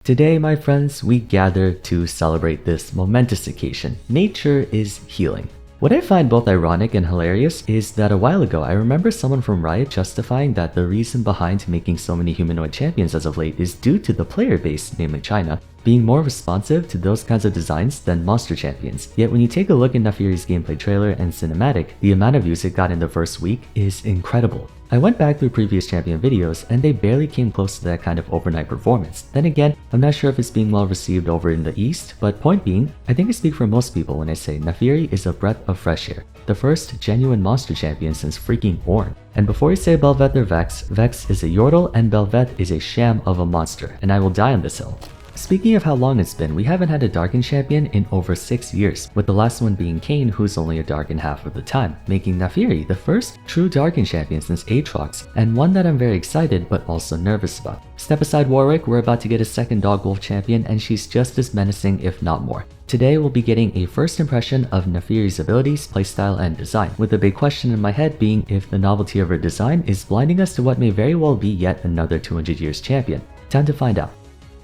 Today, my friends, we gather to celebrate this momentous occasion. Nature is healing. What I find both ironic and hilarious is that a while ago I remember someone from Riot justifying that the reason behind making so many humanoid champions as of late is due to the player base, namely China, being more responsive to those kinds of designs than monster champions. Yet when you take a look at Naafiri's gameplay trailer and cinematic, the amount of views it got in the first week is incredible. I went back through previous champion videos and they barely came close to that kind of overnight performance. Then again, I'm not sure if it's being well received over in the East, but point being, I think I speak for most people when I say Naafiri is a breath of fresh air. The first genuine monster champion since freaking Ornn. And before you say Bel'Veth or Vex, Vex is a Yordle and Bel'Veth is a sham of a monster, and I will die on this hill. Speaking of how long it's been, we haven't had a Darkin champion in over 6 years, with the last one being Kayn, who's only a Darkin half of the time, making Naafiri the first true Darkin champion since Aatrox, and one that I'm very excited but also nervous about. Step aside Warwick, we're about to get a second Dog Wolf champion and she's just as menacing if not more. Today we'll be getting a first impression of Naafiri's abilities, playstyle, and design, with the big question in my head being if the novelty of her design is blinding us to what may very well be yet another 200 years champion. Time to find out.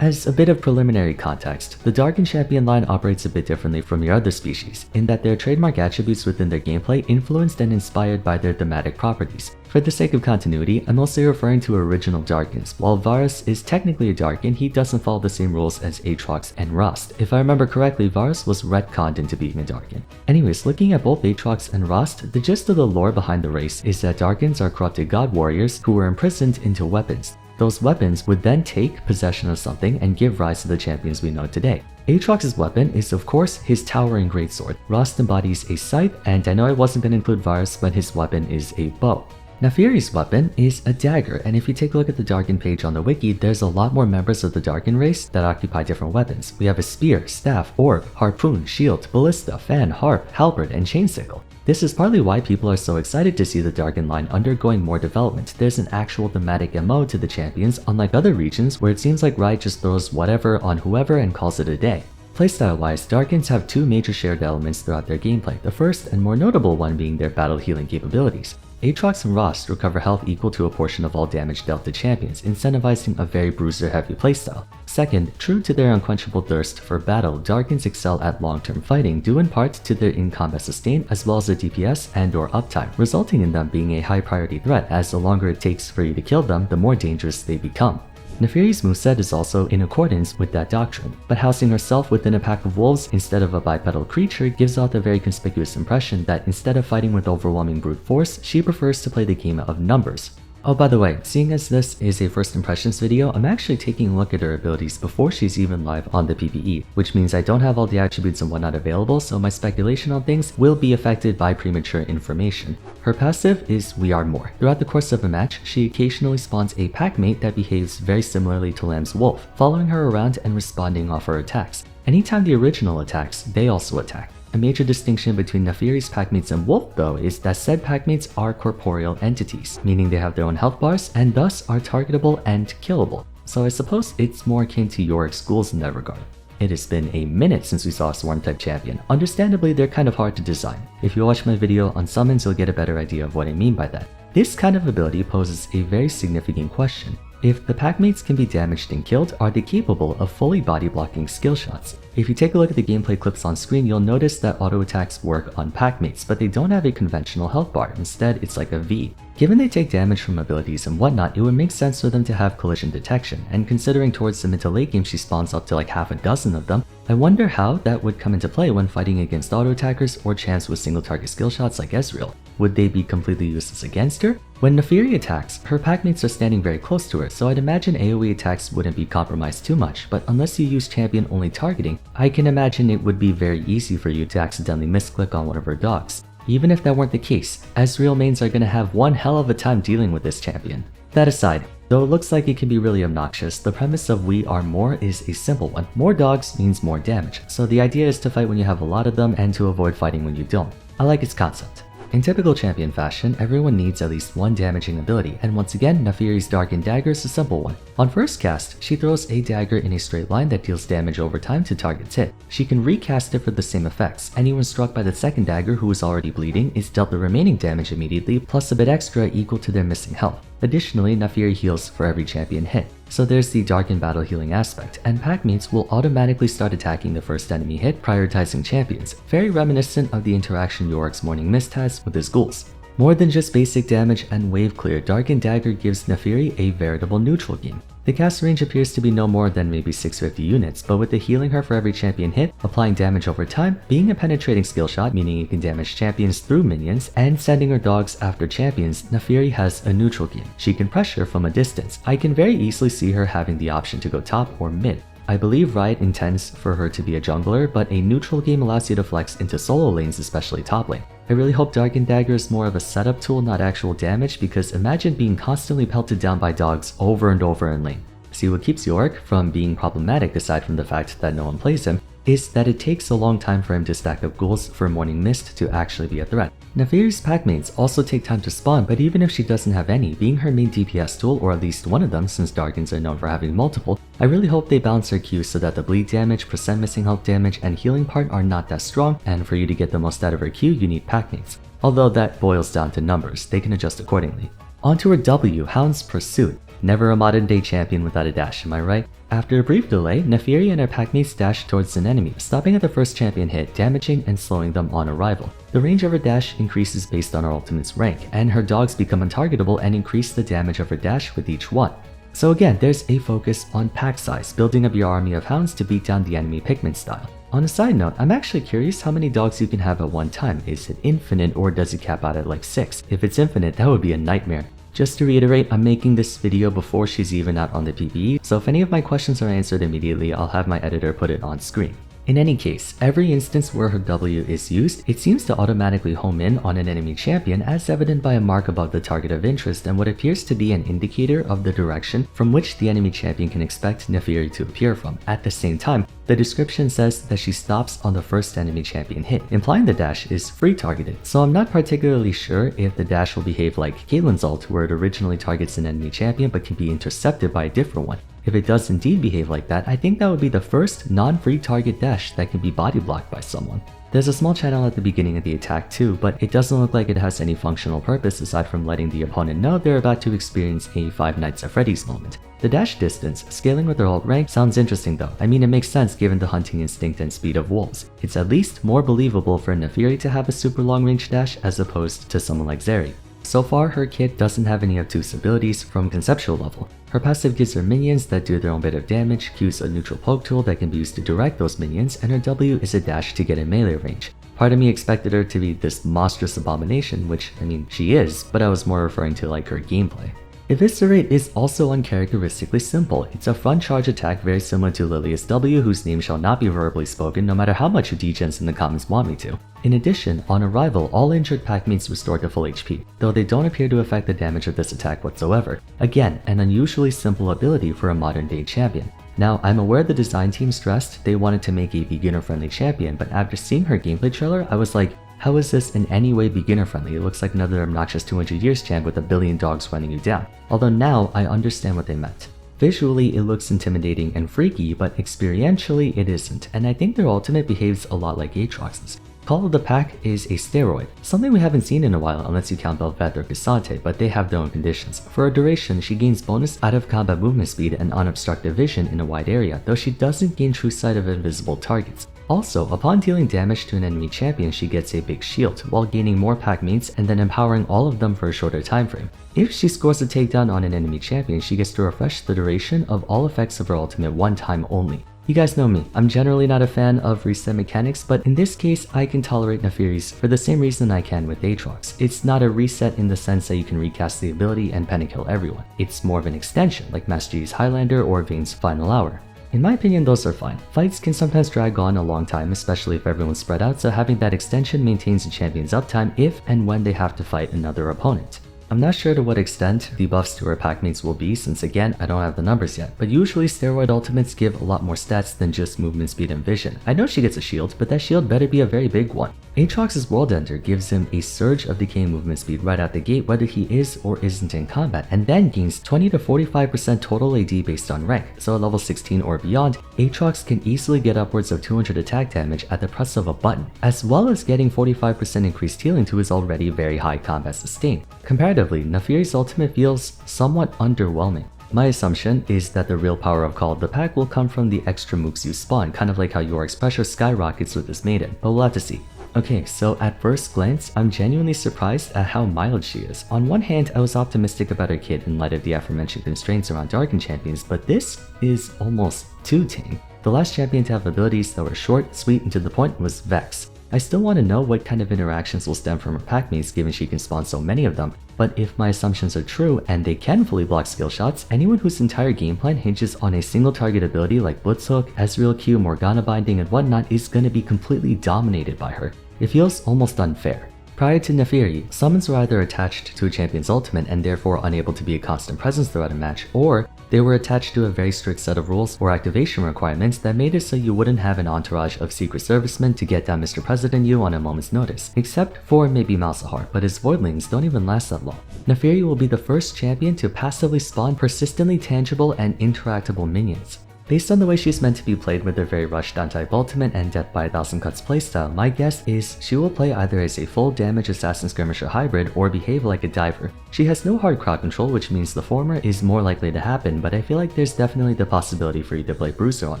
As a bit of preliminary context, the Darkin champion line operates a bit differently from your other species, in that their trademark attributes within their gameplay influenced and inspired by their thematic properties. For the sake of continuity, I'm mostly referring to original Darkins. While Vars is technically a Darkin, he doesn't follow the same rules as Aatrox and Rost. If I remember correctly, Vars was retconned into being a Darkin. Anyways, looking at both Aatrox and Rost, the gist of the lore behind the race is that Darkins are corrupted god warriors who were imprisoned into weapons. Those weapons would then take possession of something and give rise to the champions we know today. Aatrox's weapon is of course his towering greatsword. Rost embodies a scythe, and I know I wasn't going to include Vars, but his weapon is a bow. Naafiri's weapon is a dagger, and if you take a look at the Darkin page on the wiki, there's a lot more members of the Darkin race that occupy different weapons. We have a spear, staff, orb, harpoon, shield, ballista, fan, harp, halberd, and chain sickle. This is partly why people are so excited to see the Darkin line undergoing more development. There's an actual thematic MO to the champions, unlike other regions where it seems like Riot just throws whatever on whoever and calls it a day. Playstyle-wise, Darkins have two major shared elements throughout their gameplay, the first and more notable one being their battle healing capabilities. Aatrox and Rost recover health equal to a portion of all damage dealt to champions, incentivizing a very bruiser-heavy playstyle. Second, true to their unquenchable thirst for battle, Darkins excel at long-term fighting, due in part to their in-combat sustain as well as their DPS and/or uptime, resulting in them being a high-priority threat, as the longer it takes for you to kill them, the more dangerous they become. Naafiri's moveset is also in accordance with that doctrine, but housing herself within a pack of wolves instead of a bipedal creature gives off the very conspicuous impression that instead of fighting with overwhelming brute force, she prefers to play the game of numbers. Oh, by the way, seeing as this is a first impressions video, I'm actually taking a look at her abilities before she's even live on the PvE, which means I don't have all the attributes and whatnot available, so my speculation on things will be affected by premature information. Her passive is We Are More. Throughout the course of a match, she occasionally spawns a packmate that behaves very similarly to Lamb's wolf, following her around and responding off her attacks. Anytime the original attacks, they also attack. A major distinction between Naafiri's packmates and Wolf, though, is that said packmates are corporeal entities, meaning they have their own health bars and thus are targetable and killable. So I suppose it's more akin to Yorick's ghouls in that regard. It has been a minute since we saw a Swarm type champion. Understandably, they're kind of hard to design. If you watch my video on summons, you'll get a better idea of what I mean by that. This kind of ability poses a very significant question. If the packmates can be damaged and killed, are they capable of fully body blocking skill shots? If you take a look at the gameplay clips on screen, you'll notice that auto attacks work on packmates, but they don't have a conventional health bar. Instead, it's like a V. Given they take damage from abilities and whatnot, it would make sense for them to have collision detection, and considering towards the mid to late game she spawns up to like half a dozen of them, I wonder how that would come into play when fighting against auto attackers or champs with single target skill shots like Ezreal. Would they be completely useless against her? When Naafiri attacks, her packmates are standing very close to her, so I'd imagine AoE attacks wouldn't be compromised too much, but unless you use champion only targeting, I can imagine it would be very easy for you to accidentally misclick on one of her dogs. Even if that weren't the case, Ezreal mains are gonna have one hell of a time dealing with this champion. That aside, though it looks like it can be really obnoxious, the premise of We Are More is a simple one. More dogs means more damage, so the idea is to fight when you have a lot of them and to avoid fighting when you don't. I like its concept. In typical champion fashion, everyone needs at least one damaging ability, and once again, Naafiri's Darkin Dagger is a simple one. On first cast, she throws a dagger in a straight line that deals damage over time to target's hit. She can recast it for the same effects. Anyone struck by the second dagger who is already bleeding is dealt the remaining damage immediately, plus a bit extra equal to their missing health. Additionally, Naafiri heals for every champion hit. So there's the darken battle healing aspect, and pack mates will automatically start attacking the first enemy hit, prioritizing champions, very reminiscent of the interaction Yorick's Morning Mist has with his ghouls. More than just basic damage and wave clear, Darkin Dagger gives Naafiri a veritable neutral game. The cast range appears to be no more than maybe 650 units, but with the healing her for every champion hit, applying damage over time, being a penetrating skill shot meaning it can damage champions through minions, and sending her dogs after champions, Naafiri has a neutral game. She can pressure from a distance. I can very easily see her having the option to go top or mid. I believe Riot intends for her to be a jungler, but a neutral game allows you to flex into solo lanes, especially top lane. I really hope Darkin Dagger is more of a setup tool, not actual damage, because imagine being constantly pelted down by dogs over and over in lane. See, what keeps Yorick from being problematic, aside from the fact that no one plays him, is that it takes a long time for him to stack up ghouls for Morning Mist to actually be a threat. Naafiri's pack mates also take time to spawn, but even if she doesn't have any, being her main DPS tool, or at least one of them since Darkins are known for having multiple, I really hope they balance her Q so that the bleed damage, percent missing health damage, and healing part are not that strong, and for you to get the most out of her Q, you need pack mates. Although that boils down to numbers, they can adjust accordingly. Onto her W-Hound's Pursuit. Never a modern day champion without a dash, am I right? After a brief delay, Naafiri and her packmates dash towards an enemy, stopping at the first champion hit, damaging and slowing them on arrival. The range of her dash increases based on her ultimate's rank, and her dogs become untargetable and increase the damage of her dash with each one. So again, there's a focus on pack size, building up your army of hounds to beat down the enemy Pikmin style. On a side note, I'm actually curious how many dogs you can have at one time. Is it infinite or does it cap out at like 6? If it's infinite, that would be a nightmare. Just to reiterate, I'm making this video before she's even out on the PvE, so if any of my questions are answered immediately, I'll have my editor put it on screen. In any case, every instance where her W is used, it seems to automatically home in on an enemy champion, as evident by a mark above the target of interest and what appears to be an indicator of the direction from which the enemy champion can expect Naafiri to appear from. At the same time, the description says that she stops on the first enemy champion hit, implying the dash is free targeted. So I'm not particularly sure if the dash will behave like Caitlyn's ult, where it originally targets an enemy champion but can be intercepted by a different one. If it does indeed behave like that, I think that would be the first non-free target dash that can be body blocked by someone. There's a small channel at the beginning of the attack too, but it doesn't look like it has any functional purpose aside from letting the opponent know they're about to experience a Five Nights at Freddy's moment. The dash distance, scaling with their ult rank, sounds interesting though. I mean, it makes sense given the hunting instinct and speed of wolves. It's at least more believable for Naafiri to have a super long range dash as opposed to someone like Zeri. So far, her kit doesn't have any obtuse abilities from conceptual level. Her passive gives her minions that do their own bit of damage, Q's a neutral poke tool that can be used to direct those minions, and her W is a dash to get in melee range. Part of me expected her to be this monstrous abomination, which, I mean, she is, but I was more referring to like her gameplay. Eviscerate is also uncharacteristically simple. It's a front charge attack very similar to Lilia's W, whose name shall not be verbally spoken no matter how much you degens in the comments want me to. In addition, on arrival, all injured packmates restore to full HP, though they don't appear to affect the damage of this attack whatsoever. Again, an unusually simple ability for a modern day champion. Now, I'm aware the design team stressed they wanted to make a beginner-friendly champion, but after seeing her gameplay trailer, I was like, how is this in any way beginner-friendly? It looks like another obnoxious 200 years champ with a billion dogs running you down. Although now, I understand what they meant. Visually, it looks intimidating and freaky, but experientially, it isn't, and I think their ultimate behaves a lot like Aatrox's. Call of the Pack is a steroid, something we haven't seen in a while unless you count Bel'Veth or Cassante, but they have their own conditions. For a duration, she gains bonus out of combat movement speed and unobstructed vision in a wide area, though she doesn't gain true sight of invisible targets. Also, upon dealing damage to an enemy champion, she gets a big shield, while gaining more pack mates and then empowering all of them for a shorter time frame. If she scores a takedown on an enemy champion, she gets to refresh the duration of all effects of her ultimate one time only. You guys know me, I'm generally not a fan of reset mechanics, but in this case, I can tolerate Naafiri's for the same reason I can with Aatrox. It's not a reset in the sense that you can recast the ability and pentakill everyone. It's more of an extension, like Master Chi's Highlander or Vayne's Final Hour. In my opinion, those are fine. Fights can sometimes drag on a long time, especially if everyone's spread out, so having that extension maintains the champion's uptime if and when they have to fight another opponent. I'm not sure to what extent the buffs to her packmates will be, since again, I don't have the numbers yet, but usually steroid ultimates give a lot more stats than just movement speed and vision. I know she gets a shield, but that shield better be a very big one. Aatrox's World Ender gives him a surge of decaying movement speed right out the gate whether he is or isn't in combat, and then gains 20 to 45% total AD based on rank, so at level 16 or beyond, Aatrox can easily get upwards of 200 attack damage at the press of a button, as well as getting 45% increased healing to his already very high combat sustain. Comparatively, Naafiri's ultimate feels somewhat underwhelming. My assumption is that the real power of Call of the Pack will come from the extra mooks you spawn, kind of like how Yorick's pressure skyrockets with this maiden, but we'll have to see. Okay, so at first glance, I'm genuinely surprised at how mild she is. On one hand, I was optimistic about her kit in light of the aforementioned constraints around Darkin champions, but this is almost too tame. The last champion to have abilities that were short, sweet, and to the point was Vex. I still want to know what kind of interactions will stem from her packmates given she can spawn so many of them, but if my assumptions are true and they can fully block skill shots, anyone whose entire game plan hinges on a single target ability like Blitzhook, Ezreal Q, Morgana Binding, and whatnot is going to be completely dominated by her. It feels almost unfair. Prior to Naafiri, summons were either attached to a champion's ultimate and therefore unable to be a constant presence throughout a match, or they were attached to a very strict set of rules or activation requirements that made it so you wouldn't have an entourage of secret servicemen to get down Mr. President you on a moment's notice, except for maybe Malzahar, but his voidlings don't even last that long. Naafiri will be the first champion to passively spawn persistently tangible and interactable minions. Based on the way she's meant to be played with her very rushed down-type ultimate and death by 1,000 cuts playstyle, my guess is she will play either as a full damage assassin skirmisher hybrid or behave like a diver. She has no hard crowd control, which means the former is more likely to happen, but I feel like there's definitely the possibility for you to play Bruiser on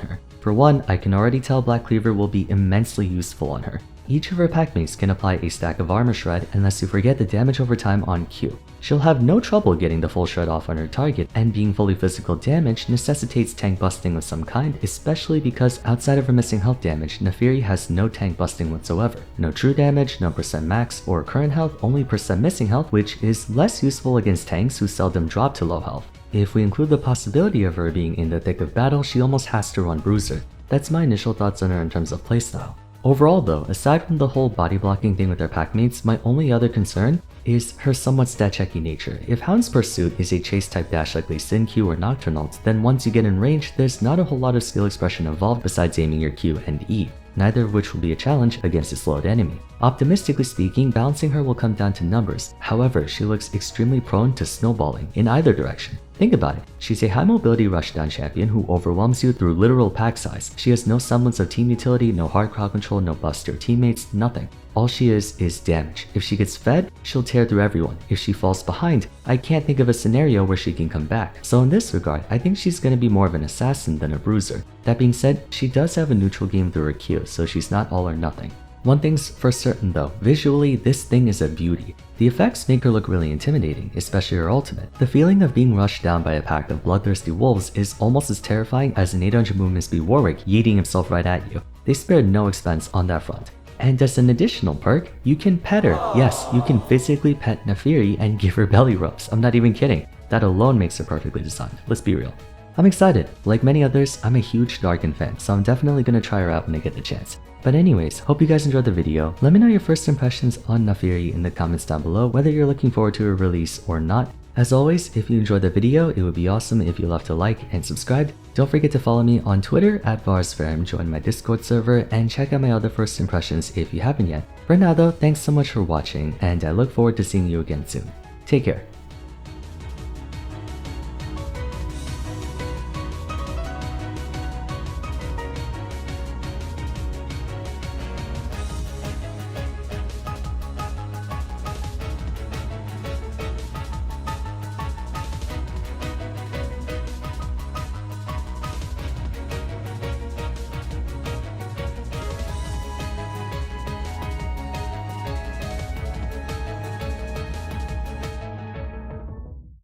her. For one, I can already tell Black Cleaver will be immensely useful on her. Each of her packmates can apply a stack of armor shred unless you forget the damage over time on Q. She'll have no trouble getting the full shred off on her target, and being fully physical damage necessitates tank busting of some kind, especially because outside of her missing health damage, Naafiri has no tank busting whatsoever. No true damage, no percent max or current health, only percent missing health, which is less useful against tanks who seldom drop to low health. If we include the possibility of her being in the thick of battle, she almost has to run Bruiser. That's my initial thoughts on her in terms of playstyle. Overall though, aside from the whole body blocking thing with her packmates, my only other concern is her somewhat stat-checky nature. If Hound's Pursuit is a chase type dash like Lee Sin Q or Nocturnal, then once you get in range, there's not a whole lot of skill expression involved besides aiming your Q and E, neither of which will be a challenge against a slowed enemy. Optimistically speaking, balancing her will come down to numbers. However, she looks extremely prone to snowballing in either direction. Think about it, she's a high mobility rushdown champion who overwhelms you through literal pack size. She has no semblance of team utility, no hard crowd control, no buffs to her teammates, nothing. All she is damage. If she gets fed, she'll tear through everyone. If she falls behind, I can't think of a scenario where she can come back. So in this regard, I think she's going to be more of an assassin than a bruiser. That being said, she does have a neutral game through her Q, so she's not all or nothing. One thing's for certain though, visually this thing is a beauty. The effects make her look really intimidating, especially her ultimate. The feeling of being rushed down by a pack of bloodthirsty wolves is almost as terrifying as an 800 movement speed Warwick yeeting himself right at you. They spared no expense on that front. And as an additional perk, you can pet her. Yes, you can physically pet Naafiri and give her belly rubs. I'm not even kidding. That alone makes her perfectly designed, let's be real. I'm excited. Like many others, I'm a huge Darkin fan, so I'm definitely gonna try her out when I get the chance. But anyways, hope you guys enjoyed the video. Let me know your first impressions on Naafiri in the comments down below, whether you're looking forward to her release or not. As always, if you enjoyed the video, it would be awesome if you left a like and subscribed. Don't forget to follow me on Twitter at Vars, join my Discord server, and check out my other first impressions if you haven't yet. For now though, thanks so much for watching, and I look forward to seeing you again soon. Take care.